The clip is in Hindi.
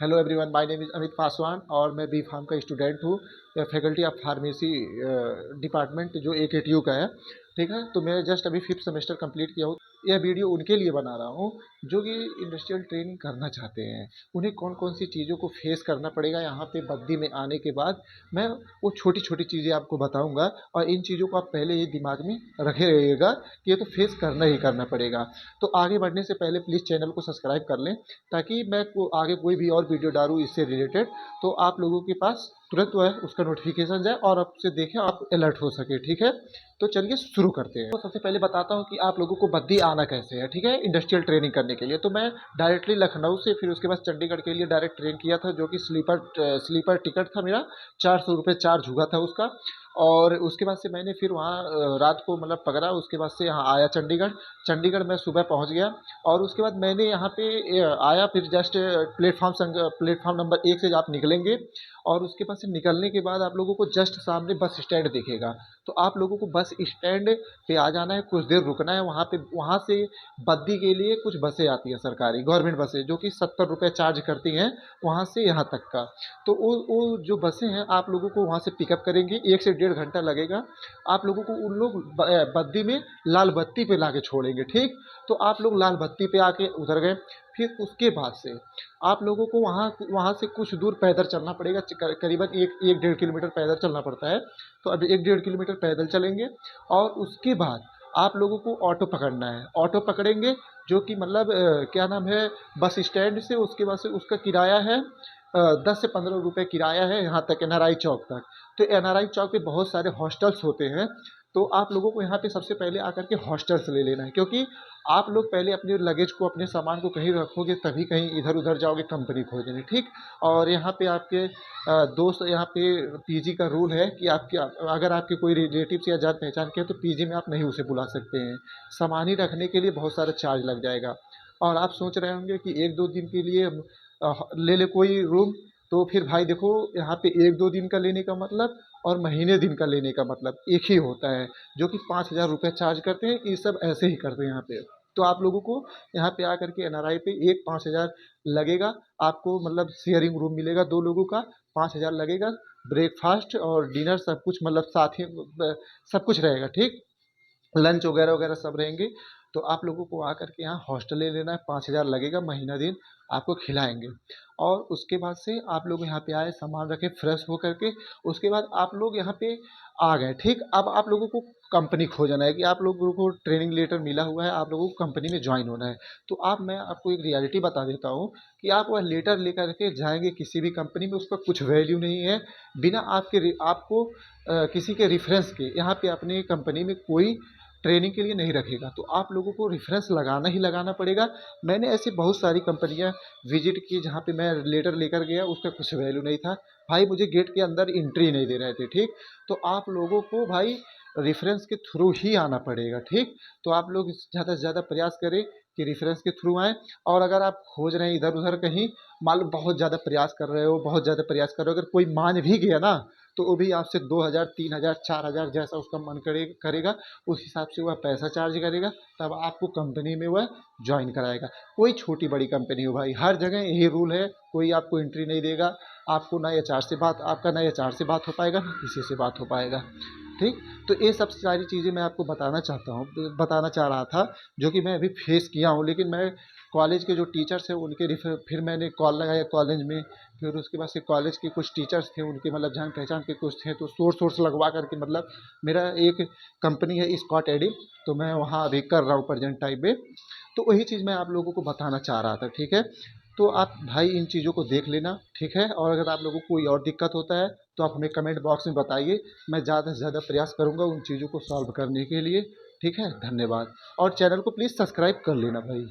Hello everyone, my name is Amit Paswan और मैं बी फार्म का स्टूडेंट हूँ। फैकल्टी ऑफ फार्मेसी डिपार्टमेंट जो AKTU का है। ठीक है, तो मैं जस्ट अभी 5th सेमेस्टर कंप्लीट किया हूँ। यह वीडियो उनके लिए बना रहा हूँ जो कि इंडस्ट्रियल ट्रेनिंग करना चाहते हैं। उन्हें कौन कौन सी चीज़ों को फेस करना पड़ेगा यहाँ पे बद्दी में आने के बाद। मैं वो छोटी छोटी चीज़ें आपको बताऊँगा और इन चीज़ों को आप पहले ही दिमाग में रखे रहिएगा कि ये तो फेस करना ही करना पड़ेगा। तो आगे बढ़ने से पहले प्लीज़ चैनल को सब्सक्राइब कर लें ताकि मैं आगे कोई भी और वीडियो डालूँ इससे रिलेटेड तो आप लोगों के पास तुरंत वह उसका नोटिफिकेशन जाए और आपसे देखें, आप अलर्ट हो सके। ठीक है, तो चलिए शुरू करते हैं। तो सबसे पहले बताता हूँ कि आप लोगों को बद्दी आना कैसे है। ठीक है, इंडस्ट्रियल ट्रेनिंग करने के लिए तो मैं डायरेक्टली लखनऊ से फिर उसके बाद चंडीगढ़ के लिए डायरेक्ट ट्रेन किया था, जो कि स्लीपर टिकट था मेरा। 400 रुपये चार्ज हुआ था उसका। और उसके बाद से मैंने फिर वहाँ रात को मतलब पकड़ा। उसके बाद से यहाँ आया चंडीगढ़। चंडीगढ़ मैं सुबह पहुँच गया और उसके बाद मैंने यहाँ पे आया। फिर जस्ट प्लेटफॉर्म नंबर 1 से आप निकलेंगे और उसके पास से निकलने के बाद आप लोगों को जस्ट सामने बस स्टैंड दिखेगा। तो आप लोगों को बस स्टैंड पे आ जाना है, कुछ देर रुकना है वहाँ पे। वहाँ से बद्दी के लिए कुछ बसें आती हैं, सरकारी गवर्नमेंट बसें, जो कि 70 रुपये चार्ज करती हैं वहाँ से यहाँ तक का। तो वो जो बसें हैं आप लोगों को वहाँ से पिकअप करेंगी। 1 से 1.5 घंटा लगेगा। आप लोगों को उन लोग बद्दी में लाल बत्ती पे ला के छोड़ेंगे। ठीक, तो आप लोग लाल बत्ती पे आके उतर गए। फिर उसके बाद से आप लोगों को वहाँ वहाँ से कुछ दूर पैदल चलना पड़ेगा। करीबन 1-1.5 किलोमीटर पैदल चलना पड़ता है। तो अब 1-1.5 किलोमीटर पैदल चलेंगे और उसके बाद आप लोगों को ऑटो पकड़ना है। ऑटो पकड़ेंगे जो कि मतलब क्या नाम है, बस स्टैंड से उसके बाद से उसका किराया है 10 से 15 रुपये किराया है यहाँ तक, NRI चौक तक। तो NRI चौक पे बहुत सारे हॉस्टल्स होते हैं। तो आप लोगों को यहाँ पे सबसे पहले आकर के हॉस्टल्स ले लेना है, क्योंकि आप लोग पहले अपने लगेज को, अपने सामान को कहीं रखोगे तभी कहीं इधर उधर जाओगे कंपनी खोजने। ठीक, और यहाँ पे आपके दोस्त, यहाँ पे PG का रूल है कि आपके अगर आपके कोई रिलेटिव्स या जान पहचान के हैं तो PG में आप नहीं उसे बुला सकते हैं। सामान ही रखने के लिए बहुत सारा चार्ज लग जाएगा। और आप सोच रहे होंगे कि 1-2 दिन के लिए ले ले कोई रूम। तो फिर भाई देखो, यहाँ पे 1-2 दिन का लेने का मतलब और महीने दिन का लेने का मतलब एक ही होता है, जो कि 5,000 रुपये चार्ज करते हैं। ये सब ऐसे ही करते हैं यहाँ पे। तो आप लोगों को यहाँ पे आकर के NRI पे एक 5,000 लगेगा। आपको मतलब शेयरिंग रूम मिलेगा 2 लोगों का, 5,000 लगेगा। ब्रेकफास्ट और डिनर सब कुछ मतलब साथ ही सब कुछ रहेगा। ठीक, लंच वगैरह वगैरह सब रहेंगे। तो आप लोगों को आकर के यहाँ हॉस्टल ले लेना है, 5,000 लगेगा, महीना दिन आपको खिलाएंगे। और उसके बाद से आप लोग यहाँ पे आए, सामान रखे, फ्रेश हो करके उसके बाद आप लोग यहाँ पे आ गए। ठीक, अब आप लोगों को कंपनी खोजना है कि आप लोगों को ट्रेनिंग लेटर मिला हुआ है, आप लोगों को कंपनी में ज्वाइन होना है। तो आप मैं आपको एक रियलिटी बता देता हूँ कि आप वह लेटर लेकर के जाएंगे किसी भी कंपनी में, उसका कुछ वैल्यू नहीं है। बिना आपको किसी के रेफरेंस के यहाँ पे अपने कंपनी में कोई ट्रेनिंग के लिए नहीं रखेगा। तो आप लोगों को रेफरेंस लगाना ही लगाना पड़ेगा। मैंने ऐसी बहुत सारी कंपनियां विजिट की जहाँ पे मैं लेटर लेकर गया, उसका कुछ वैल्यू नहीं था। भाई मुझे गेट के अंदर एंट्री नहीं दे रहे थे। ठीक, तो आप लोगों को भाई रेफरेंस के थ्रू ही आना पड़ेगा। ठीक, तो आप लोग ज़्यादा से ज़्यादा प्रयास करें कि रेफरेंस के थ्रू आएँ। और अगर आप खोज रहे हैं इधर उधर कहीं, मान लो बहुत ज़्यादा प्रयास कर रहे हो, बहुत ज़्यादा प्रयास कर रहे हो, अगर कोई मान भी गया ना तो वो भी आपसे 2,000, 3,000, 4,000 जैसा उसका मन करेगा उस हिसाब से वह पैसा चार्ज करेगा। तब आपको कंपनी में वह ज्वाइन कराएगा। कोई छोटी बड़ी कंपनी हो भाई, हर जगह यही रूल है। कोई आपको एंट्री नहीं देगा। आपको ना HR से बात, आपका ना HR से बात हो पाएगा, ना किसी से बात हो पाएगा। ठीक, तो ये सब सारी चीज़ें मैं आपको बताना चाह रहा था, जो कि मैं अभी फेस किया हूँ। लेकिन मैं कॉलेज के जो टीचर्स हैं उनके फिर मैंने कॉल लगाया कॉलेज में। फिर उसके बाद से कॉलेज के कुछ टीचर्स थे, उनके मतलब जान पहचान के कुछ थे, तो सोर्स लगवा करके मतलब मेरा एक कंपनी है स्कॉट एडिल, तो मैं वहाँ अभी कर रहा हूँ प्रेजेंट टाइम में। तो वही चीज़ मैं आप लोगों को बताना चाह रहा था। ठीक है, तो आप भाई इन चीज़ों को देख लेना। ठीक है, और अगर आप लोगों को कोई और दिक्कत होता है तो आप हमें कमेंट बॉक्स में बताइए। मैं ज़्यादा से ज़्यादा प्रयास करूँगा उन चीज़ों को सॉल्व करने के लिए। ठीक है, धन्यवाद। और चैनल को प्लीज़ सब्सक्राइब कर लेना भाई।